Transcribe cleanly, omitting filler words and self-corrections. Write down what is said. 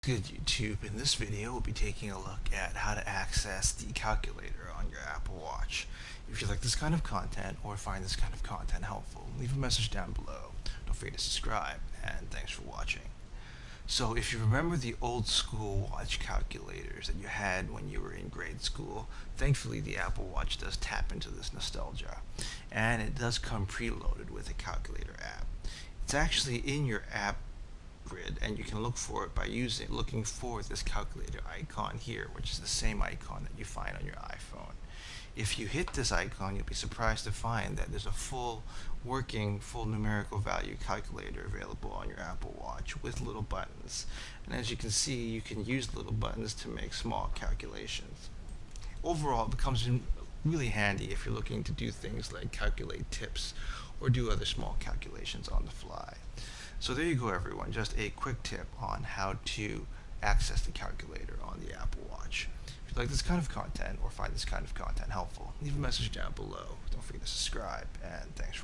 Good YouTube. In this video, we'll be taking a look at how to access the calculator on your Apple Watch. If you like this kind of content or find this kind of content helpful, leave a message down below. Don't forget to subscribe, and thanks for watching. So if you remember the old school watch calculators that you had when you were in grade school, thankfully the Apple Watch does tap into this nostalgia, and it does come preloaded with a calculator app. It's actually in your app grid, and you can look for it by looking for this calculator icon here, which is the same icon that you find on your iPhone. If you hit this icon, you'll be surprised to find that there's a full numerical value calculator available on your Apple Watch with little buttons. And as you can see, you can use little buttons to make small calculations. Overall, it becomes really handy if you're looking to do things like calculate tips or do other small calculations on the fly. So there you go, everyone. Just a quick tip on how to access the calculator on the Apple Watch. If you like this kind of content or find this kind of content helpful, leave a message down below. Don't forget to subscribe, and thanks for